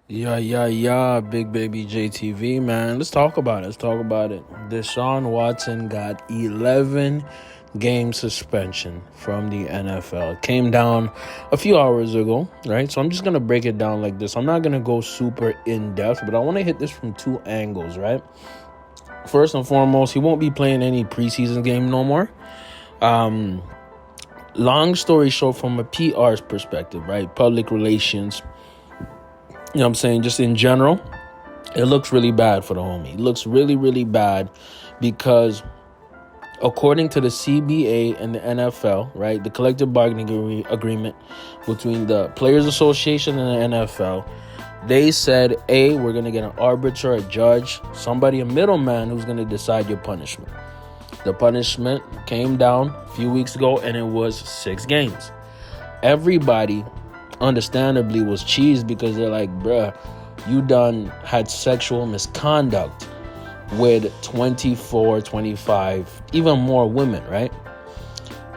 Yeah, Big Baby JTV, man. Let's talk about it. Deshaun Watson got 11 game suspension from the NFL. It came down a few hours ago, right? So I'm just going to break it down like this. I'm not going to go super in depth, but I want to hit this from two angles, right? First and foremost, he won't be playing any preseason game no more. Long story short, from a PR's perspective, right? Public relations. You know what I'm saying? Just in general, it looks really bad for the homie. It looks really, really bad because according to the CBA and the NFL, right, the collective bargaining agreement between the Players Association and the NFL, they said, A, we're going to get an arbiter, a judge, somebody, a middleman who's going to decide your punishment. The punishment came down a few weeks ago, and it was 6 games. Everybody understandably was cheesed because they're like, bruh, you done had sexual misconduct with 24, 25, even more women, right?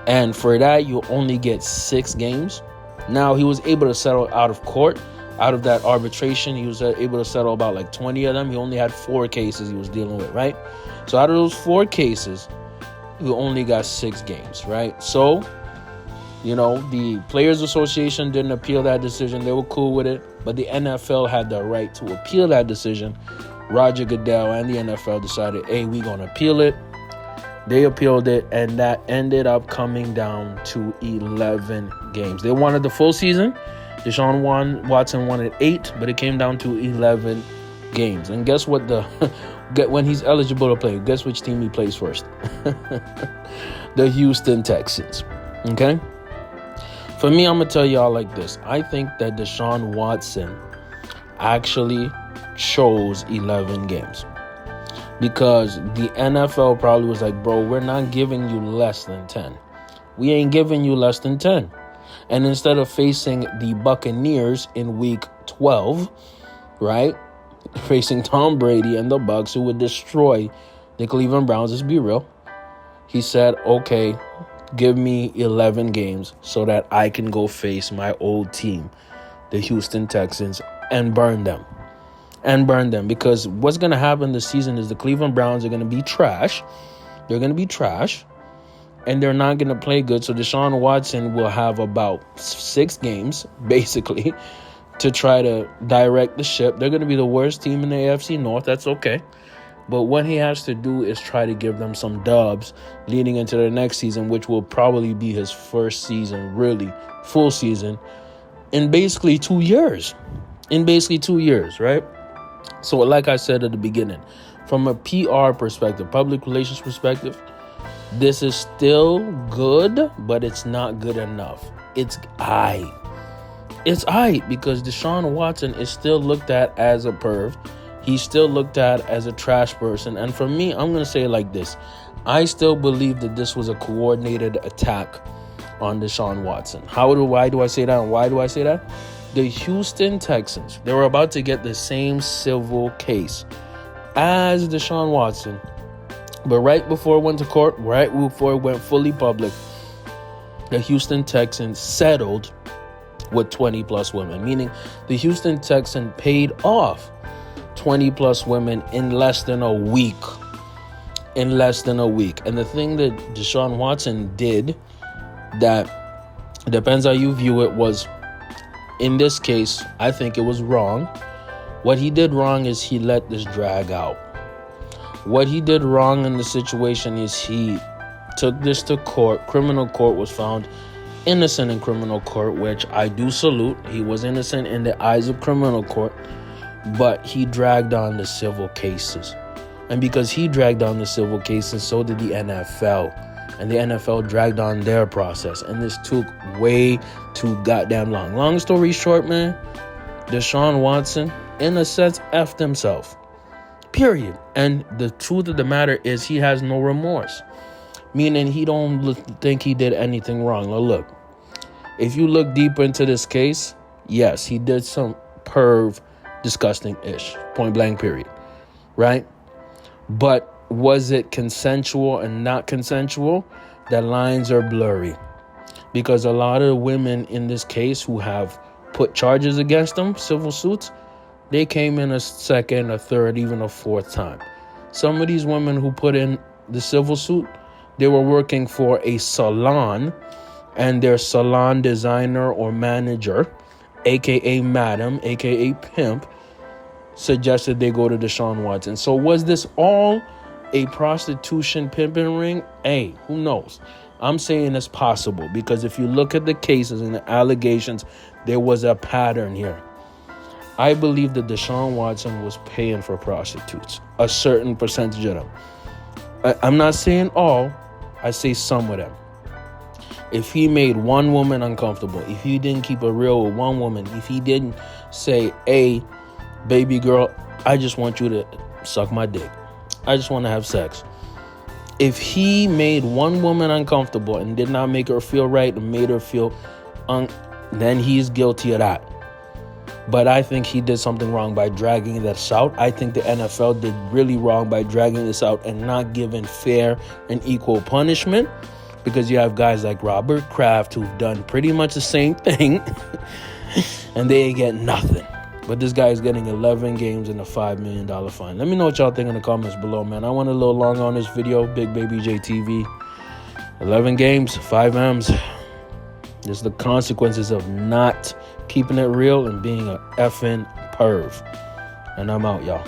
And for that, you only get 6 games. Now, he was able to settle out of court. Out of that arbitration, he was able to settle about like 20 of them. He only had 4 cases he was dealing with, right? So out of those 4 cases, he only got 6 games, right? So, you know, the Players Association didn't appeal that decision. They were cool with it. But the NFL had the right to appeal that decision. Roger Goodell and the NFL decided, hey, we're going to appeal it. They appealed it, and that ended up coming down to 11 games. They wanted the full season. Deshaun Watson wanted 8, but it came down to 11 games. And guess what? When he's eligible to play, guess which team he plays first? The Houston Texans. Okay? For me, I'm going to tell y'all like this. I think that Deshaun Watson actually chose 11 games. Because the NFL probably was like, bro, we're not giving you less than 10. We ain't giving you less than 10. And instead of facing the Buccaneers in week 12, right, facing Tom Brady and the Bucs, who would destroy the Cleveland Browns, let's be real, he said, okay, give me 11 games so that I can go face my old team, the Houston Texans, and burn them. Because what's going to happen this season is the Cleveland Browns are going to be trash. They're going to be trash. And they're not going to play good. So Deshaun Watson will have about 6 games, basically, to try to direct the ship. They're going to be the worst team in the AFC North. That's okay. But what he has to do is try to give them some dubs leading into the next season, which will probably be his first season, really, full season, in basically 2 years. Right? So like I said at the beginning, from a PR perspective, public relations perspective, this is still good, but it's not good enough. It's aight because Deshaun Watson is still looked at as a perv. He's still looked at as a trash person. And for me, I'm going to say it like this. I still believe that this was a coordinated attack on Deshaun Watson. Why do I say that? And why do I say that? The Houston Texans, they were about to get the same civil case as Deshaun Watson. But right before it went to court, right before it went fully public, the Houston Texans settled with 20 plus women, meaning the Houston Texans paid off 20 plus women in less than a week. And the thing that Deshaun Watson did that depends how you view it was, in this case, I think it was wrong. What he did wrong is he let this drag out. What he did wrong in the situation is he took this to court. Criminal court, was found innocent in criminal court, which I do salute. He was innocent in the eyes of criminal court, but he dragged on the civil cases. And because he dragged on the civil cases, so did the NFL. And the NFL dragged on their process. And this took way too goddamn long. Long story short, man, Deshaun Watson, in a sense, effed himself. Period. And the truth of the matter is he has no remorse. Meaning he don't think he did anything wrong. Now look, if you look deeper into this case, yes, he did some perv, disgusting-ish. Point blank, period. Right? But was it consensual and not consensual? The lines are blurry. Because a lot of women in this case who have put charges against them, civil suits, They came in a second, a third, even a fourth time. Some of these women who put in the civil suit, they were working for a salon, and their salon designer or manager, aka madam, aka pimp, suggested they go to Deshaun Watson. So was this all a prostitution pimping ring? Hey, who knows? I'm saying it's possible because if you look at the cases and the allegations, there was a pattern here. I believe that Deshaun Watson was paying for prostitutes, a certain percentage of them. I'm not saying all, I say some of them. If he made one woman uncomfortable, if he didn't keep it real with one woman, if he didn't say, hey, baby girl, I just want you to suck my dick, I just want to have sex. If he made one woman uncomfortable and did not make her feel right and made her feel then he's guilty of that. But I think he did something wrong by dragging this out. I think the NFL did really wrong by dragging this out and not giving fair and equal punishment, because you have guys like Robert Kraft who've done pretty much the same thing and they get nothing. But this guy is getting 11 games and a $5 million fine. Let me know what y'all think in the comments below, man. I went a little long on this video. Big Baby JTV. 11 games, 5 M's. Just the consequences of not keeping it real and being a effing perv. And I'm out, y'all.